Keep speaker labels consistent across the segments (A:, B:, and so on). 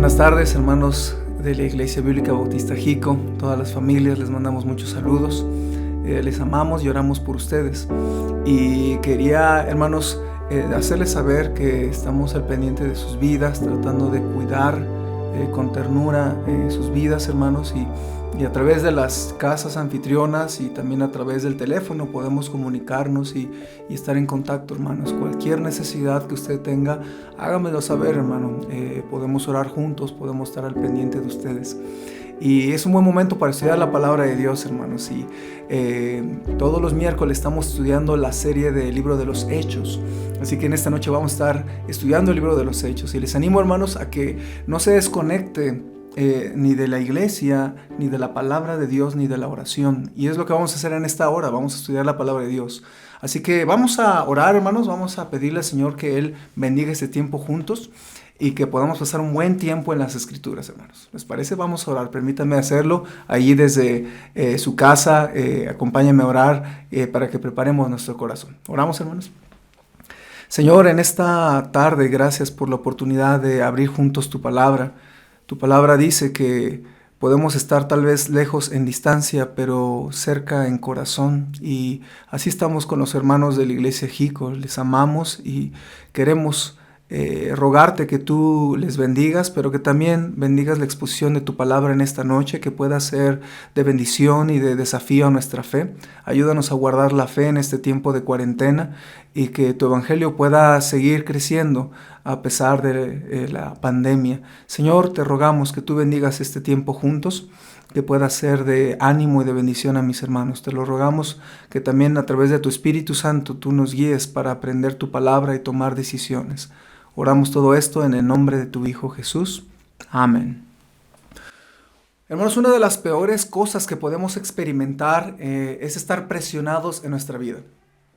A: Buenas tardes, hermanos de la Iglesia Bíblica Bautista Jico, todas las familias, les mandamos muchos saludos, les amamos y oramos por ustedes. Y quería, hermanos, hacerles saber que estamos al pendiente de sus vidas, tratando de cuidar con ternura sus vidas, hermanos, y a través de las casas anfitrionas y también a través del teléfono podemos comunicarnos y estar en contacto, hermanos. Cualquier necesidad que usted tenga, hágamelo saber, hermano. Podemos orar juntos, podemos estar al pendiente de ustedes. Y es un buen momento para estudiar la palabra de Dios, hermanos. Y todos los miércoles estamos estudiando la serie del libro de los Hechos. Así que en esta noche vamos a estar estudiando el libro de los Hechos. Y les animo, hermanos, a que no se desconecte ni de la iglesia, ni de la palabra de Dios, ni de la oración. Y es lo que vamos a hacer en esta hora. Vamos a estudiar la palabra de Dios. Así que vamos a orar, hermanos. Vamos a pedirle al Señor que Él bendiga este tiempo juntos y que podamos pasar un buen tiempo en las Escrituras, hermanos. ¿Les parece? Vamos a orar. Permítanme hacerlo allí desde su casa. Acompáñenme a orar para que preparemos nuestro corazón. Oramos, hermanos. Señor, en esta tarde, gracias por la oportunidad de abrir juntos tu palabra. Tu palabra dice que podemos estar tal vez lejos en distancia, pero cerca en corazón. Y así estamos con los hermanos de la Iglesia Jico. Les amamos y queremos rogarte que tú les bendigas, pero que también bendigas la exposición de tu palabra en esta noche, que pueda ser de bendición y de desafío a nuestra fe. Ayúdanos a guardar la fe en este tiempo de cuarentena y que tu evangelio pueda seguir creciendo a pesar de la pandemia. Señor, te rogamos que tú bendigas este tiempo juntos, que pueda ser de ánimo y de bendición a mis hermanos. Te lo rogamos que también a través de tu Espíritu Santo tú nos guíes para aprender tu palabra y tomar decisiones. Oramos todo esto en el nombre de tu Hijo Jesús. Amén. Hermanos, una de las peores cosas que podemos experimentar es estar presionados en nuestra vida.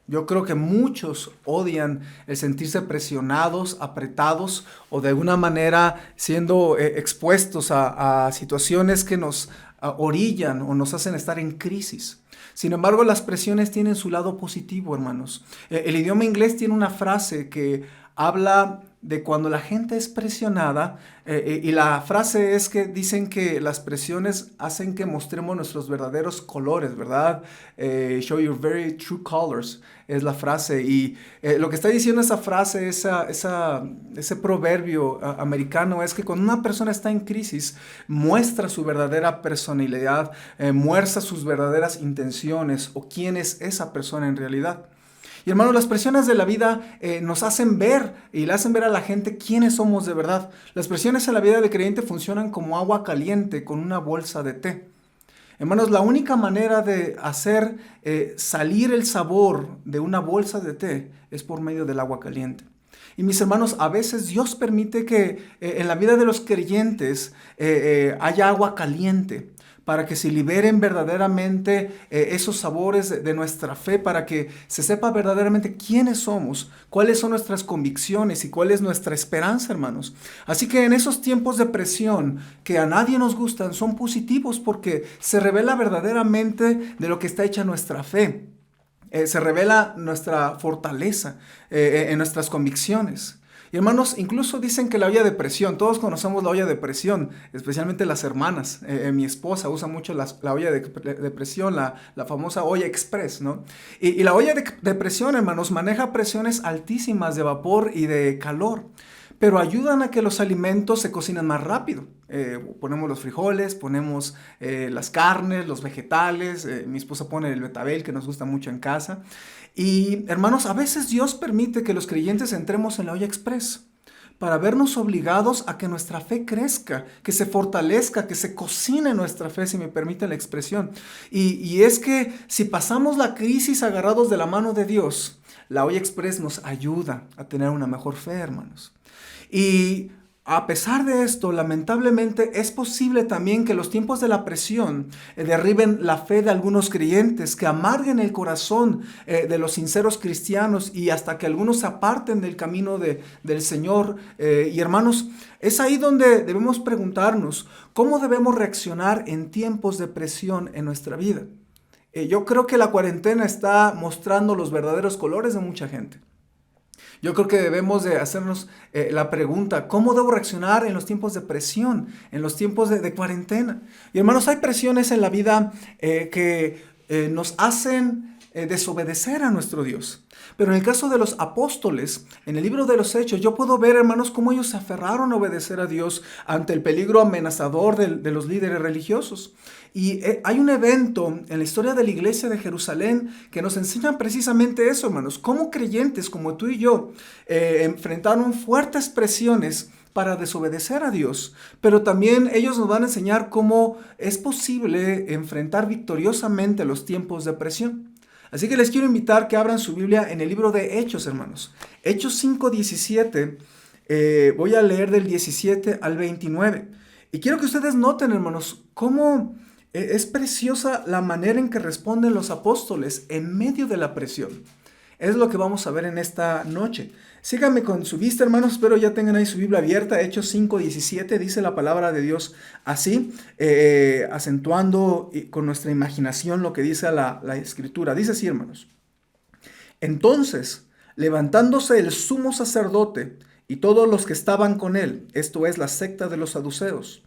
A: Yo creo que muchos odian el sentirse presionados, apretados o de alguna manera siendo expuestos a situaciones que nos orillan o nos hacen estar en crisis. Sin embargo, las presiones tienen su lado positivo, hermanos. El idioma inglés tiene una frase que habla de cuando la gente es presionada, y la frase es que dicen que las presiones hacen que mostremos nuestros verdaderos colores, ¿verdad? Show your very true colors, es la frase. Y lo que está diciendo esa frase, ese proverbio americano, es que cuando una persona está en crisis, muestra su verdadera personalidad, muestra sus verdaderas intenciones o quién es esa persona en realidad. Y hermanos, las presiones de la vida nos hacen ver y le hacen ver a la gente quiénes somos de verdad. Las presiones en la vida del creyente funcionan como agua caliente con una bolsa de té. Hermanos, la única manera de hacer salir el sabor de una bolsa de té es por medio del agua caliente. Y mis hermanos, a veces Dios permite que en la vida de los creyentes haya agua caliente, para que se liberen verdaderamente esos sabores de nuestra fe, para que se sepa verdaderamente quiénes somos, cuáles son nuestras convicciones y cuál es nuestra esperanza, hermanos. Así que en esos tiempos de presión que a nadie nos gustan, son positivos porque se revela verdaderamente de lo que está hecha nuestra fe. Se revela nuestra fortaleza en nuestras convicciones. Y hermanos, incluso dicen que la olla de presión, todos conocemos la olla de presión, especialmente las hermanas. Mi esposa usa mucho la olla de presión, la famosa olla express, ¿no? Y la olla de presión, hermanos, maneja presiones altísimas de vapor y de calor, pero ayudan a que los alimentos se cocinen más rápido. Ponemos los frijoles, ponemos las carnes, los vegetales, mi esposa pone el betabel que nos gusta mucho en casa. Y hermanos, a veces Dios permite que los creyentes entremos en la olla express para vernos obligados a que nuestra fe crezca, que se fortalezca, que se cocine nuestra fe, si me permite la expresión. Y es que si pasamos la crisis agarrados de la mano de Dios, la olla express nos ayuda a tener una mejor fe, hermanos. Y a pesar de esto, lamentablemente es posible también que los tiempos de la presión derriben la fe de algunos creyentes, que amarguen el corazón de los sinceros cristianos y hasta que algunos se aparten del camino del Señor. Y hermanos, es ahí donde debemos preguntarnos cómo debemos reaccionar en tiempos de presión en nuestra vida. Yo creo que la cuarentena está mostrando los verdaderos colores de mucha gente. Yo creo que debemos de hacernos la pregunta, ¿cómo debo reaccionar en los tiempos de presión, en los tiempos de cuarentena? Y hermanos, hay presiones en la vida que nos hacen desobedecer a nuestro Dios. Pero en el caso de los apóstoles, en el libro de los Hechos, yo puedo ver, hermanos, cómo ellos se aferraron a obedecer a Dios ante el peligro amenazador de los líderes religiosos. Y hay un evento en la historia de la iglesia de Jerusalén que nos enseña precisamente eso, hermanos. Cómo creyentes como tú y yo enfrentaron fuertes presiones para desobedecer a Dios. Pero también ellos nos van a enseñar cómo es posible enfrentar victoriosamente los tiempos de presión. Así que les quiero invitar que abran su Biblia en el libro de Hechos, hermanos. Hechos 5:17, voy a leer del 17 al 29. Y quiero que ustedes noten, hermanos, cómo es preciosa la manera en que responden los apóstoles en medio de la presión. Es lo que vamos a ver en esta noche. Síganme con su vista, hermanos. Espero ya tengan ahí su Biblia abierta. Hechos 5:17 dice la palabra de Dios así, acentuando con nuestra imaginación lo que dice la Escritura. Dice así, hermanos. Entonces, levantándose el sumo sacerdote y todos los que estaban con él, esto es la secta de los saduceos,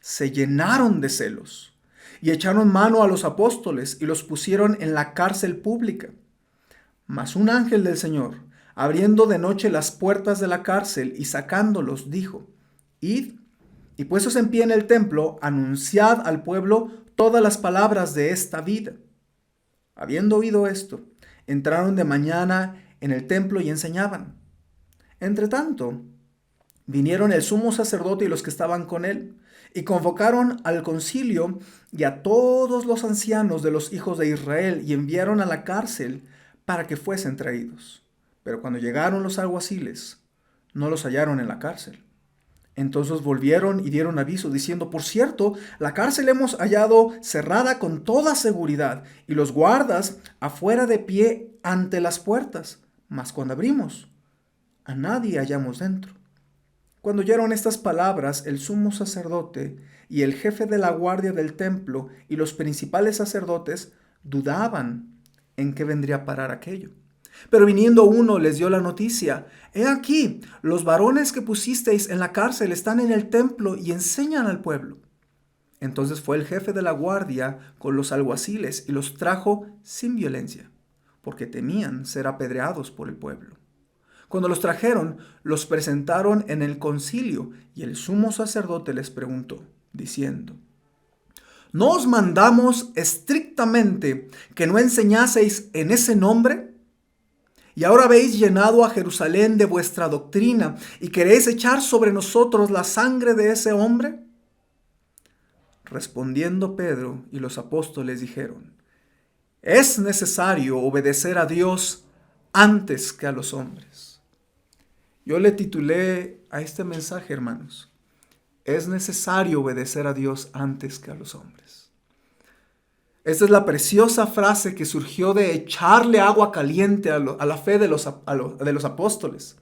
A: se llenaron de celos y echaron mano a los apóstoles y los pusieron en la cárcel pública. Mas un ángel del Señor, abriendo de noche las puertas de la cárcel y sacándolos, dijo: Id, y puestos en pie en el templo, anunciad al pueblo todas las palabras de esta vida. Habiendo oído esto, entraron de mañana en el templo y enseñaban. Entretanto, vinieron el sumo sacerdote y los que estaban con él, y convocaron al concilio y a todos los ancianos de los hijos de Israel, y enviaron a la cárcel para que fuesen traídos. Pero cuando llegaron los alguaciles, no los hallaron en la cárcel. Entonces volvieron y dieron aviso, diciendo: por cierto, la cárcel hemos hallado cerrada con toda seguridad, y los guardas afuera de pie ante las puertas. Mas cuando abrimos, a nadie hallamos dentro. Cuando oyeron estas palabras, el sumo sacerdote y el jefe de la guardia del templo y los principales sacerdotes dudaban en qué vendría a parar aquello. Pero viniendo uno les dio la noticia: he aquí, los varones que pusisteis en la cárcel están en el templo y enseñan al pueblo. Entonces fue el jefe de la guardia con los alguaciles y los trajo sin violencia, porque temían ser apedreados por el pueblo. Cuando los trajeron, los presentaron en el concilio, y el sumo sacerdote les preguntó, diciendo: ¿no os mandamos estrictamente que no enseñaseis en ese nombre? Y ahora habéis llenado a Jerusalén de vuestra doctrina, y queréis echar sobre nosotros la sangre de ese hombre. Respondiendo Pedro y los apóstoles dijeron: es necesario obedecer a Dios antes que a los hombres. Yo le titulé a este mensaje, hermanos: es necesario obedecer a Dios antes que a los hombres. Esta es la preciosa frase que surgió de echarle agua caliente a la fe de los apóstoles.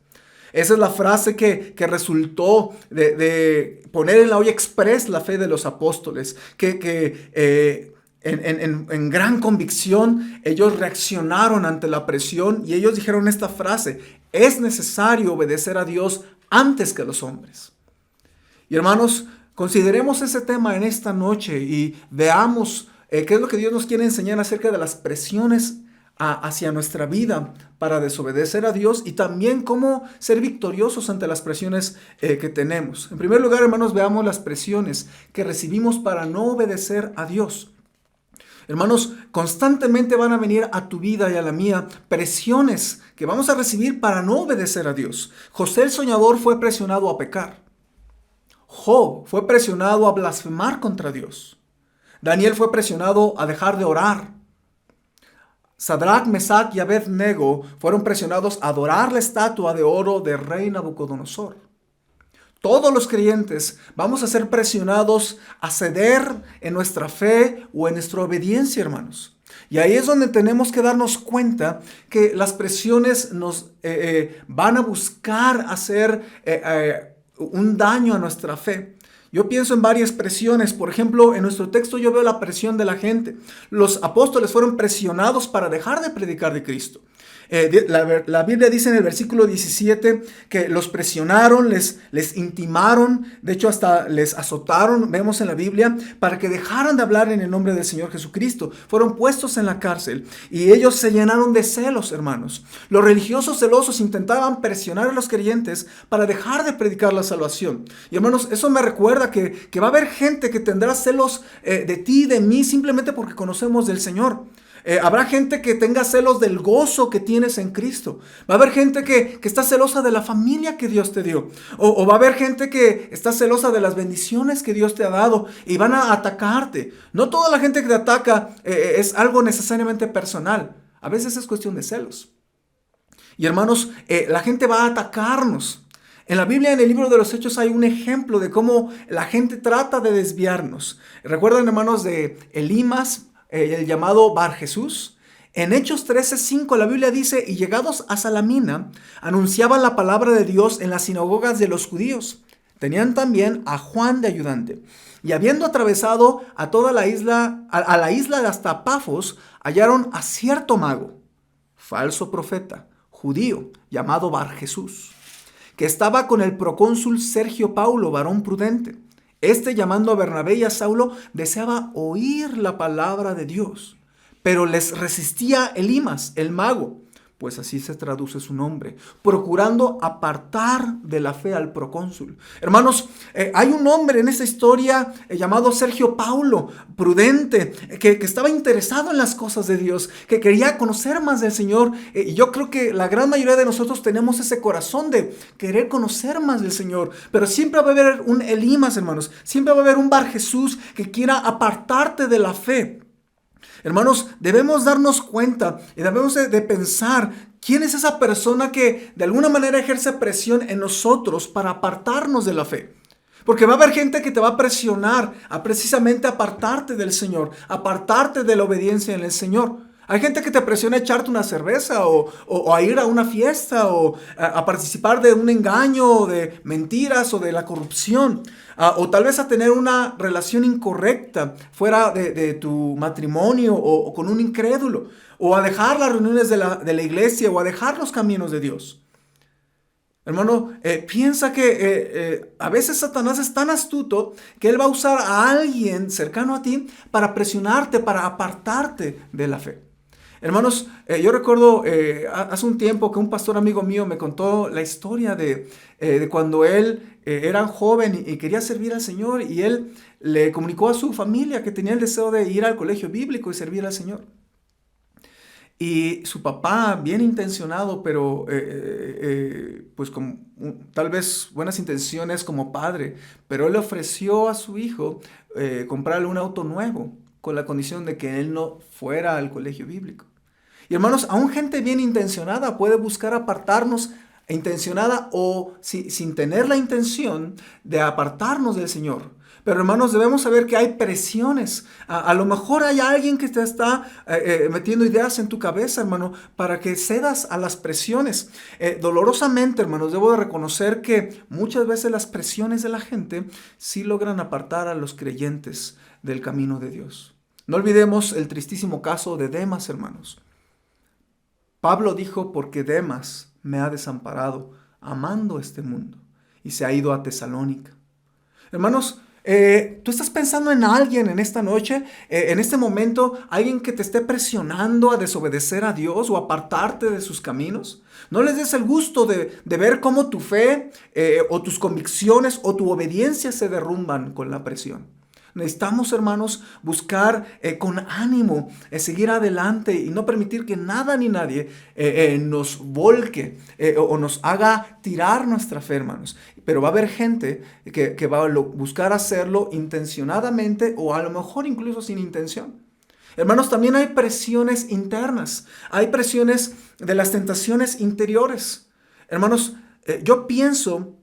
A: Esa es la frase que resultó de poner en la olla express la fe de los apóstoles, en gran convicción ellos reaccionaron ante la presión y ellos dijeron esta frase: es necesario obedecer a Dios antes que a los hombres. Y hermanos, consideremos ese tema en esta noche y veamos qué es lo que Dios nos quiere enseñar acerca de las presiones hacia nuestra vida para desobedecer a Dios, y también cómo ser victoriosos ante las presiones que tenemos. En primer lugar, hermanos, veamos las presiones que recibimos para no obedecer a Dios. Hermanos, constantemente van a venir a tu vida y a la mía presiones que vamos a recibir para no obedecer a Dios. José el soñador fue presionado a pecar. Job fue presionado a blasfemar contra Dios. Daniel fue presionado a dejar de orar. Sadrach, Mesach y Abed-nego fueron presionados a adorar la estatua de oro del rey Nabucodonosor. Todos los creyentes vamos a ser presionados a ceder en nuestra fe o en nuestra obediencia, hermanos. Y ahí es donde tenemos que darnos cuenta que las presiones nos van a buscar hacer un daño a nuestra fe. Yo pienso en varias presiones. Por ejemplo, en nuestro texto yo veo la presión de la gente. Los apóstoles fueron presionados para dejar de predicar de Cristo. La Biblia dice en el versículo 17 que los presionaron, les intimaron, de hecho hasta les azotaron, vemos en la Biblia, para que dejaran de hablar en el nombre del Señor Jesucristo. Fueron puestos en la cárcel y ellos se llenaron de celos, hermanos. Los religiosos celosos intentaban presionar a los creyentes para dejar de predicar la salvación. Y hermanos, eso me recuerda que va a haber gente que tendrá celos de ti y de mí simplemente porque conocemos del Señor. Habrá gente que tenga celos del gozo que tienes en Cristo. Va a haber gente que está celosa de la familia que Dios te dio. O va a haber gente que está celosa de las bendiciones que Dios te ha dado y van a atacarte. No toda la gente que te ataca es algo necesariamente personal. A veces es cuestión de celos. Y hermanos, la gente va a atacarnos. En la Biblia, en el libro de los Hechos, hay un ejemplo de cómo la gente trata de desviarnos. ¿Recuerdan, hermanos, de Elimas, el llamado Bar Jesús? En Hechos 13:5 la Biblia dice: y llegados a Salamina, anunciaban la palabra de Dios en las sinagogas de los judíos. Tenían también a Juan de ayudante. Y habiendo atravesado a toda la isla, a la isla de hasta Pafos, hallaron a cierto mago, falso profeta, judío, llamado Bar Jesús, que estaba con el procónsul Sergio Paulo, varón prudente. Este, llamando a Bernabé y a Saulo, deseaba oír la palabra de Dios, pero les resistía Elimas, el mago, pues así se traduce su nombre, procurando apartar de la fe al procónsul. Hermanos, hay un hombre en esta historia llamado Sergio Paulo, prudente, que estaba interesado en las cosas de Dios, que quería conocer más del Señor. Y yo creo que la gran mayoría de nosotros tenemos ese corazón de querer conocer más del Señor. Pero siempre va a haber un Elimas, hermanos. Siempre va a haber un Bar Jesús que quiera apartarte de la fe. Hermanos, debemos darnos cuenta y debemos de pensar quién es esa persona que de alguna manera ejerce presión en nosotros para apartarnos de la fe. Porque va a haber gente que te va a presionar a precisamente apartarte del Señor, apartarte de la obediencia en el Señor. Hay gente que te presiona a echarte una cerveza o a ir a una fiesta o a participar de un engaño, de mentiras o de la corrupción. O tal vez a tener una relación incorrecta fuera de tu matrimonio o con un incrédulo. O a dejar las reuniones de la iglesia o a dejar los caminos de Dios. Hermano, piensa que a veces Satanás es tan astuto que él va a usar a alguien cercano a ti para presionarte, para apartarte de la fe. Hermanos, yo recuerdo hace un tiempo que un pastor amigo mío me contó la historia de cuando él era joven y quería servir al Señor, y él le comunicó a su familia que tenía el deseo de ir al colegio bíblico y servir al Señor. Y su papá, bien intencionado, pero pues con tal vez buenas intenciones como padre, pero él le ofreció a su hijo comprarle un auto nuevo con la condición de que él no fuera al colegio bíblico. Y hermanos, aún gente bien intencionada puede buscar apartarnos, intencionada o sin tener la intención de apartarnos del Señor. Pero hermanos, debemos saber que hay presiones. A lo mejor hay alguien que te está metiendo ideas en tu cabeza, hermano, para que cedas a las presiones. Dolorosamente, hermanos, debo de reconocer que muchas veces las presiones de la gente sí logran apartar a los creyentes del camino de Dios. No olvidemos el tristísimo caso de Demas, hermanos. Pablo dijo: porque Demas me ha desamparado, amando este mundo, y se ha ido a Tesalónica. Hermanos, tú estás pensando en alguien en esta noche, en este momento, alguien que te esté presionando a desobedecer a Dios o apartarte de sus caminos. No les des el gusto de ver cómo tu fe o tus convicciones o tu obediencia se derrumban con la presión. Necesitamos, hermanos, buscar con ánimo, seguir adelante y no permitir que nada ni nadie nos volque o nos haga tirar nuestra fe, hermanos. Pero va a haber gente que va a buscar hacerlo intencionadamente o a lo mejor incluso sin intención. Hermanos, también hay presiones internas, hay presiones de las tentaciones interiores. Hermanos, yo pienso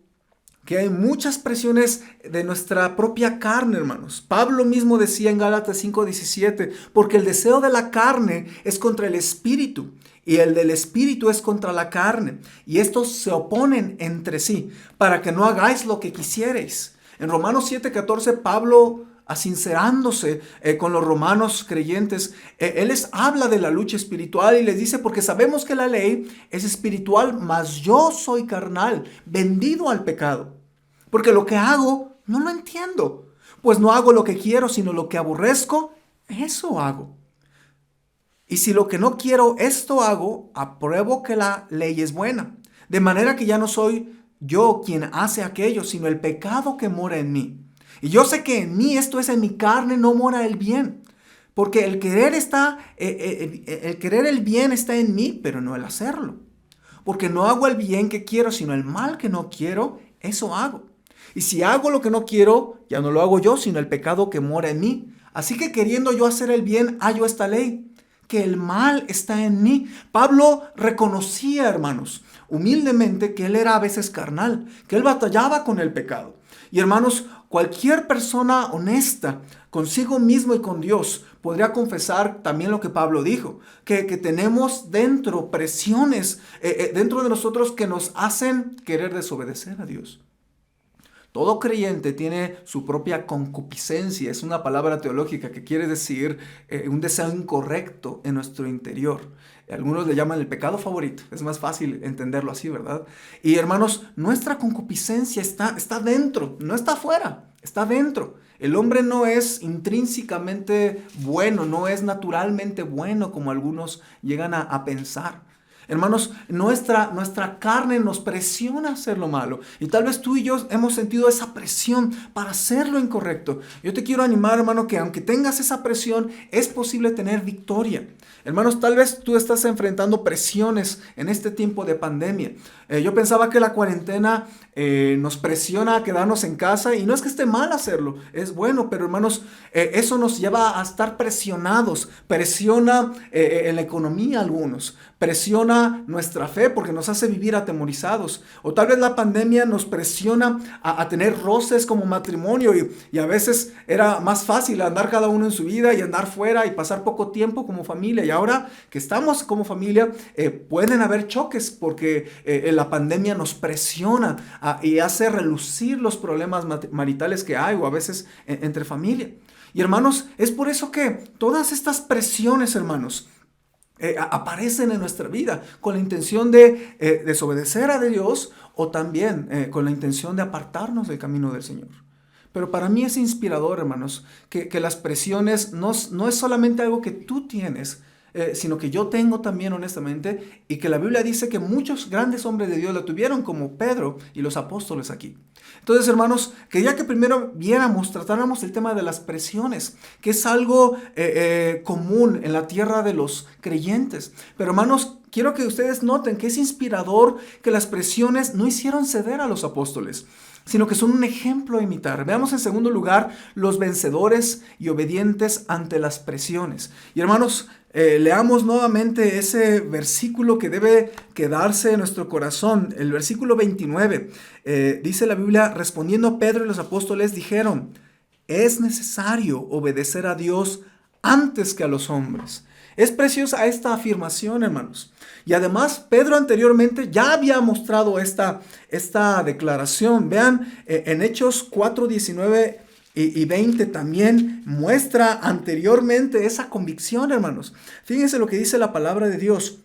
A: que hay muchas presiones de nuestra propia carne, hermanos. Pablo mismo decía en Gálatas 5:17, porque el deseo de la carne es contra el espíritu y el del espíritu es contra la carne, y estos se oponen entre sí para que no hagáis lo que quisierais. En Romanos 7:14 Pablo asincerándose con los romanos creyentes, Él les habla de la lucha espiritual y les dice, porque sabemos que la ley es espiritual, mas yo soy carnal, vendido al pecado. Porque lo que hago no lo entiendo, pues no hago lo que quiero, sino lo que aborrezco, eso hago. Y si lo que no quiero, esto hago, apruebo que la ley es buena. De manera que ya no soy yo quien hace aquello, sino el pecado que mora en mí. Y yo sé que en mí, esto es en mi carne, no mora el bien. Porque el querer el bien está en mí, pero no el hacerlo. Porque no hago el bien que quiero, sino el mal que no quiero, eso hago. Y si hago lo que no quiero, ya no lo hago yo, sino el pecado que mora en mí. Así que queriendo yo hacer el bien, hallo esta ley, que el mal está en mí. Pablo reconocía, hermanos, humildemente que él era a veces carnal, que él batallaba con el pecado. Y hermanos, cualquier persona honesta consigo mismo y con Dios podría confesar también lo que Pablo dijo, que tenemos dentro presiones dentro de nosotros que nos hacen querer desobedecer a Dios. Todo creyente tiene su propia concupiscencia, es una palabra teológica que quiere decir un deseo incorrecto en nuestro interior. Algunos le llaman el pecado favorito, es más fácil entenderlo así, ¿verdad? Y hermanos, nuestra concupiscencia está dentro, no está afuera, está dentro. El hombre no es intrínsecamente bueno, no es naturalmente bueno como algunos llegan a pensar. Hermanos, nuestra carne nos presiona a hacer lo malo. Y tal vez tú y yo hemos sentido esa presión para hacer lo incorrecto. Yo te quiero animar, hermano, que aunque tengas esa presión, es posible tener victoria. Hermanos, tal vez tú estás enfrentando presiones en este tiempo de pandemia. Yo pensaba que la cuarentena nos presiona a quedarnos en casa y no es que esté mal hacerlo, es bueno, pero hermanos, eso nos lleva a estar presionados. Presiona en la economía a algunos, presiona nuestra fe porque nos hace vivir atemorizados. O tal vez la pandemia nos presiona a tener roces como matrimonio y a veces era más fácil andar cada uno en su vida y andar fuera y pasar poco tiempo como familia. Y ahora que estamos como familia, pueden haber choques porque la pandemia nos presiona y hace relucir los problemas maritales que hay o a veces entre familia. Y hermanos, es por eso que todas estas presiones, hermanos, aparecen en nuestra vida con la intención de desobedecer a Dios o también con la intención de apartarnos del camino del Señor. Pero para mí es inspirador, hermanos, que las presiones no es solamente algo que tú tienes, sino que yo tengo también honestamente, y que la Biblia dice que muchos grandes hombres de Dios la tuvieron, como Pedro y los apóstoles aquí. Entonces, hermanos, quería que primero tratáramos el tema de las presiones, que es algo común en la tierra de los creyentes. Pero, hermanos, quiero que ustedes noten que es inspirador que las presiones no hicieron ceder a los apóstoles, sino que son un ejemplo a imitar. Veamos en segundo lugar los vencedores y obedientes ante las presiones. Y hermanos, leamos nuevamente ese versículo que debe quedarse en nuestro corazón. El versículo 29 dice la Biblia: respondiendo Pedro y los apóstoles dijeron: es necesario obedecer a Dios antes que a los hombres. Es preciosa esta afirmación, hermanos. Y además, Pedro anteriormente ya había mostrado esta declaración. Vean, en Hechos 4, 19 y 20 también muestra anteriormente esa convicción, hermanos. Fíjense lo que dice la palabra de Dios.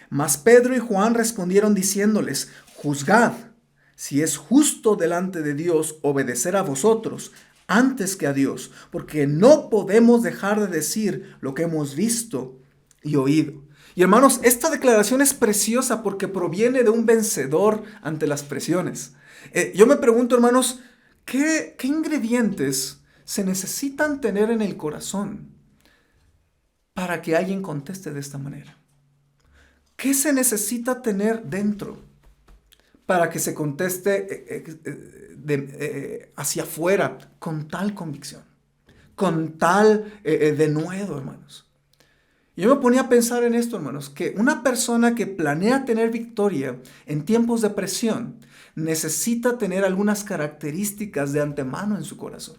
A: Mas Pedro y Juan respondieron diciéndoles: juzgad si es justo delante de Dios obedecer a vosotros antes que a Dios, porque no podemos dejar de decir lo que hemos visto y oído. Y hermanos, esta declaración es preciosa porque proviene de un vencedor ante las presiones. Yo me pregunto, hermanos, ¿qué ingredientes se necesitan tener en el corazón para que alguien conteste de esta manera? ¿Qué se necesita tener dentro para que se conteste hacia afuera con tal convicción, con tal denuedo, hermanos? Yo me ponía a pensar en esto, hermanos, que una persona que planea tener victoria en tiempos de presión necesita tener algunas características de antemano en su corazón.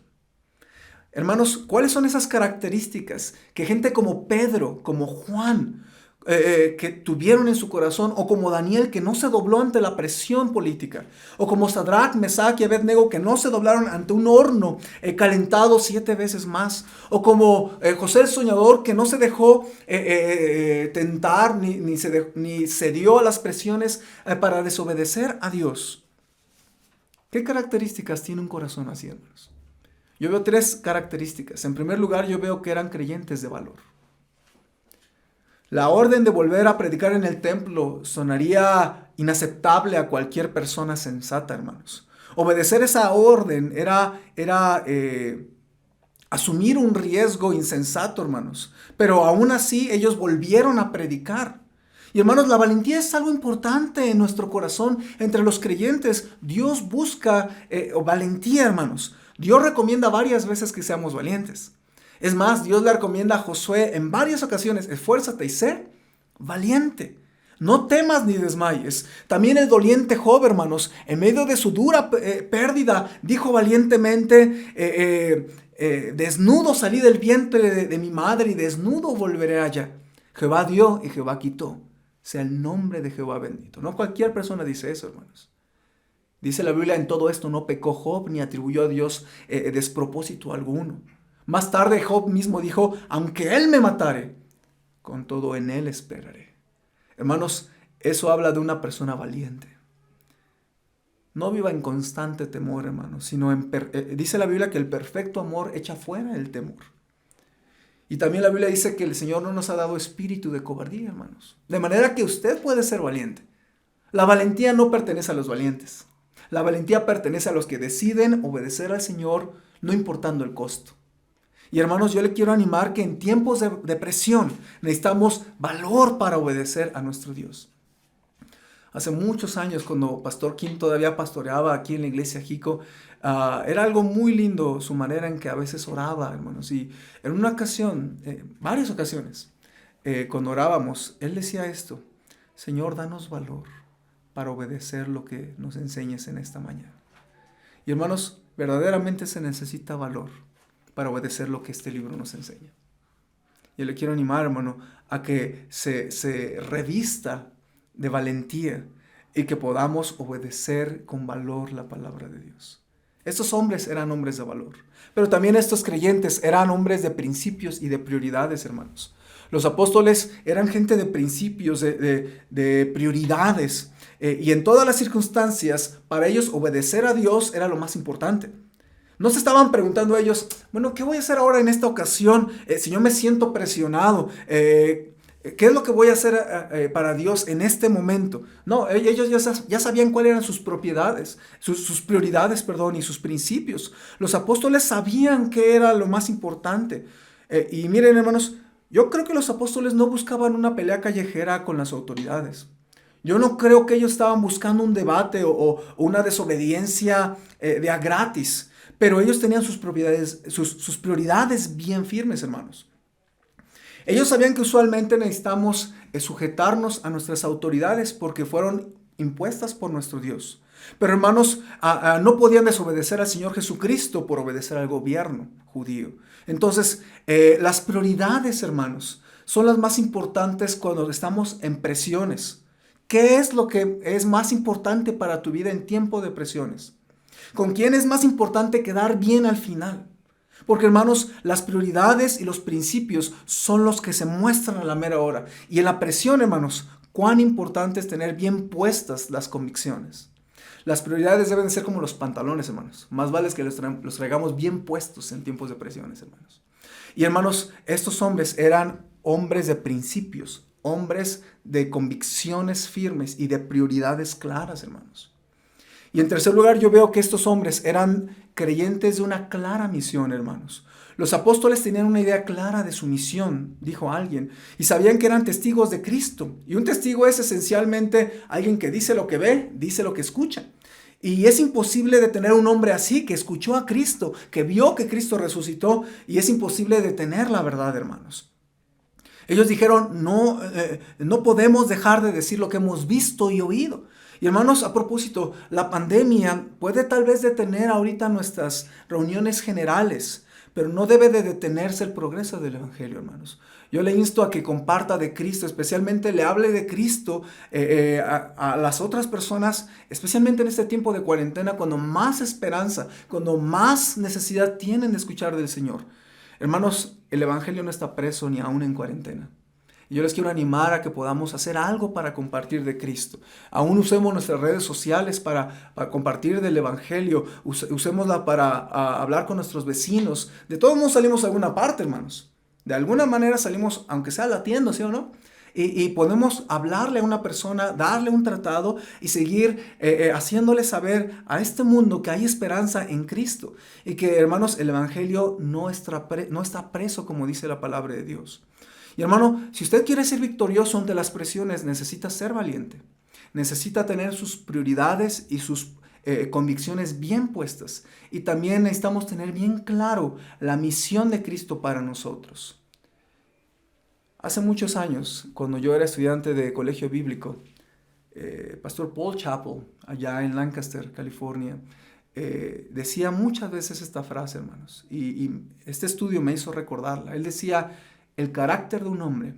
A: Hermanos, ¿cuáles son esas características que gente como Pedro, como Juan, que tuvieron en su corazón, o como Daniel, que no se dobló ante la presión política, o como Sadrach, Mesach y Abednego, que no se doblaron ante un horno calentado 7 veces más, o como José el soñador, que no se dejó tentar ni cedió a las presiones para desobedecer a Dios. ¿Qué características tiene un corazón así, hermanos? Yo veo 3 características. En primer lugar, yo veo que eran creyentes de valor. La orden de volver a predicar en el templo sonaría inaceptable a cualquier persona sensata, hermanos. Obedecer esa orden era asumir un riesgo insensato, hermanos. Pero aún así ellos volvieron a predicar. Y hermanos, la valentía es algo importante en nuestro corazón. Entre los creyentes, Dios busca valentía, hermanos. Dios recomienda varias veces que seamos valientes. Es más, Dios le recomienda a Josué en varias ocasiones: esfuérzate y sé valiente. No temas ni desmayes. También el doliente Job, hermanos, en medio de su dura pérdida, dijo valientemente: desnudo salí del vientre de mi madre y desnudo volveré allá. Jehová dio y Jehová quitó. Sea el nombre de Jehová bendito. No cualquier persona dice eso, hermanos. Dice la Biblia: en todo esto no pecó Job ni atribuyó a Dios despropósito alguno. Más tarde Job mismo dijo: aunque él me matare, con todo en él esperaré. Hermanos, eso habla de una persona valiente. No viva en constante temor, hermanos, sino dice la Biblia que el perfecto amor echa fuera el temor. Y también la Biblia dice que el Señor no nos ha dado espíritu de cobardía, hermanos. De manera que usted puede ser valiente. La valentía no pertenece a los valientes. La valentía pertenece a los que deciden obedecer al Señor, no importando el costo. Y hermanos, yo le quiero animar que en tiempos de presión necesitamos valor para obedecer a nuestro Dios. Hace muchos años, cuando Pastor Kim todavía pastoreaba aquí en la iglesia Jico, era algo muy lindo su manera en que a veces oraba, hermanos. Y en una ocasión, varias ocasiones, cuando orábamos, él decía esto: Señor, danos valor para obedecer lo que nos enseñes en esta mañana. Y hermanos, verdaderamente se necesita valor para obedecer lo que este libro nos enseña. Yo le quiero animar, hermano, a que se revista de valentía y que podamos obedecer con valor la palabra de Dios. Estos hombres eran hombres de valor, pero también estos creyentes eran hombres de principios y de prioridades, hermanos. Los apóstoles eran gente de principios, de prioridades, y en todas las circunstancias, para ellos obedecer a Dios era lo más importante. No se estaban preguntando ellos: bueno, ¿qué voy a hacer ahora en esta ocasión? Si yo me siento presionado, ¿qué es lo que voy a hacer para Dios en este momento? No, ellos ya sabían cuáles eran sus propiedades, sus prioridades, y sus principios. Los apóstoles sabían qué era lo más importante. Y miren, hermanos, yo creo que los apóstoles no buscaban una pelea callejera con las autoridades. Yo no creo que ellos estaban buscando un debate o una desobediencia de a gratis. Pero ellos tenían sus prioridades bien firmes, hermanos. Ellos sabían que usualmente necesitamos sujetarnos a nuestras autoridades porque fueron impuestas por nuestro Dios. Pero hermanos, no podían desobedecer al Señor Jesucristo por obedecer al gobierno judío. Entonces, las prioridades, hermanos, son las más importantes cuando estamos en presiones. ¿Qué es lo que es más importante para tu vida en tiempo de presiones? ¿Con quién es más importante quedar bien al final? Porque, hermanos, las prioridades y los principios son los que se muestran a la mera hora. Y en la presión, hermanos, cuán importante es tener bien puestas las convicciones. Las prioridades deben ser como los pantalones, hermanos. Más vale que los traigamos bien puestos en tiempos de presiones, hermanos. Y, hermanos, estos hombres eran hombres de principios, hombres de convicciones firmes y de prioridades claras, hermanos. Y en tercer lugar, yo veo que estos hombres eran creyentes de una clara misión, hermanos. Los apóstoles tenían una idea clara de su misión, dijo alguien, y sabían que eran testigos de Cristo. Y un testigo es esencialmente alguien que dice lo que ve, dice lo que escucha. Y es imposible detener a un hombre así, que escuchó a Cristo, que vio que Cristo resucitó, y es imposible detener la verdad, hermanos. Ellos dijeron: no podemos dejar de decir lo que hemos visto y oído. Y hermanos, a propósito, la pandemia puede tal vez detener ahorita nuestras reuniones generales, pero no debe de detenerse el progreso del Evangelio, hermanos. Yo le insto a que comparta de Cristo, especialmente le hable de Cristo a las otras personas, especialmente en este tiempo de cuarentena, cuando más esperanza, cuando más necesidad tienen de escuchar del Señor. Hermanos, el Evangelio no está preso ni aún en cuarentena. Y yo les quiero animar a que podamos hacer algo para compartir de Cristo. Aún usemos nuestras redes sociales para compartir del Evangelio. Usémosla para hablar con nuestros vecinos. De todos modos salimos a alguna parte, hermanos. De alguna manera salimos, aunque sea latiendo, ¿sí o no? Y podemos hablarle a una persona, darle un tratado y seguir haciéndole saber a este mundo que hay esperanza en Cristo. Y que, hermanos, el Evangelio no está preso, como dice la palabra de Dios. Y hermano, si usted quiere ser victorioso ante las presiones, necesita ser valiente. Necesita tener sus prioridades y sus convicciones bien puestas. Y también necesitamos tener bien claro la misión de Cristo para nosotros. Hace muchos años, cuando yo era estudiante de colegio bíblico, Pastor Paul Chappell, allá en Lancaster, California, decía muchas veces esta frase, hermanos. Y este estudio me hizo recordarla. Él decía: el carácter de un hombre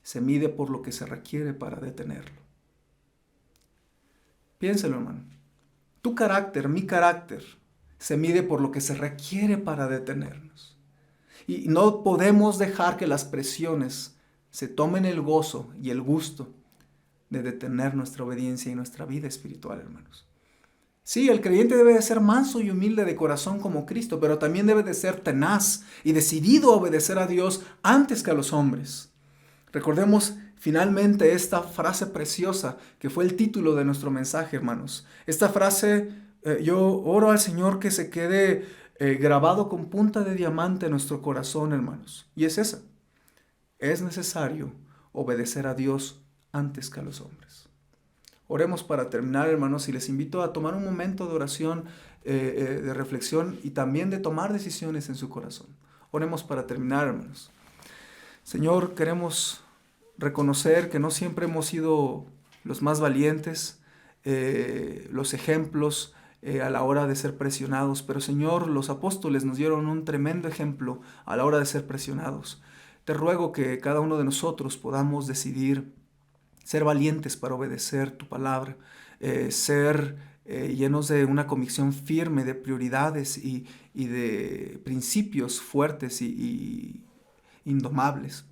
A: se mide por lo que se requiere para detenerlo. Piénselo, hermano. Tu carácter, mi carácter, se mide por lo que se requiere para detenernos. Y no podemos dejar que las presiones se tomen el gozo y el gusto de detener nuestra obediencia y nuestra vida espiritual, hermanos. Sí, el creyente debe de ser manso y humilde de corazón como Cristo, pero también debe de ser tenaz y decidido a obedecer a Dios antes que a los hombres. Recordemos finalmente esta frase preciosa que fue el título de nuestro mensaje, hermanos. Esta frase, yo oro al Señor que se quede grabado con punta de diamante en nuestro corazón, hermanos. Y es esa: es necesario obedecer a Dios antes que a los hombres. Oremos para terminar, hermanos, y les invito a tomar un momento de oración, de reflexión y también de tomar decisiones en su corazón. Oremos para terminar, hermanos. Señor, queremos reconocer que no siempre hemos sido los más valientes, los ejemplos a la hora de ser presionados, pero Señor, los apóstoles nos dieron un tremendo ejemplo a la hora de ser presionados. Te ruego que cada uno de nosotros podamos decidir ser valientes para obedecer tu palabra, ser llenos de una convicción firme de prioridades y de principios fuertes y indomables.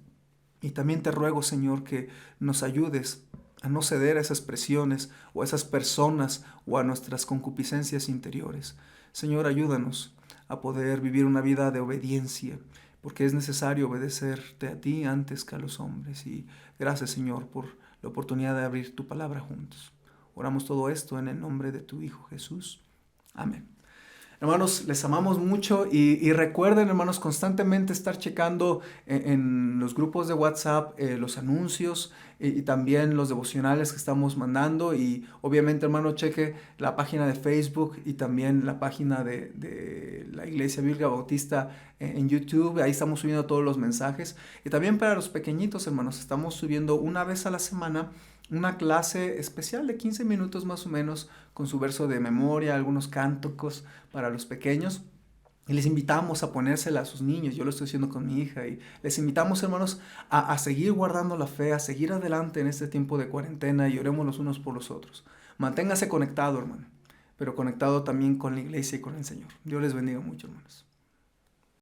A: Y también te ruego, Señor, que nos ayudes a no ceder a esas presiones o a esas personas o a nuestras concupiscencias interiores. Señor, ayúdanos a poder vivir una vida de obediencia, porque es necesario obedecerte a ti antes que a los hombres. Y gracias, Señor, por la oportunidad de abrir tu palabra juntos. Oramos todo esto en el nombre de tu Hijo Jesús. Amén. Hermanos, les amamos mucho y recuerden, hermanos, constantemente estar checando en los grupos de WhatsApp los anuncios y también los devocionales que estamos mandando. Y obviamente, hermano, cheque la página de Facebook y también la página de la Iglesia Bíblica Bautista en YouTube. Ahí estamos subiendo todos los mensajes. Y también para los pequeñitos, hermanos, estamos subiendo una vez a la semana una clase especial de 15 minutos más o menos con su verso de memoria, algunos cánticos para los pequeños. Y les invitamos a ponérsela a sus niños. Yo lo estoy haciendo con mi hija. Y les invitamos, hermanos, a seguir guardando la fe, a seguir adelante en este tiempo de cuarentena y oremos los unos por los otros. Manténgase conectado, hermano, pero conectado también con la iglesia y con el Señor. Dios les bendiga mucho, hermanos.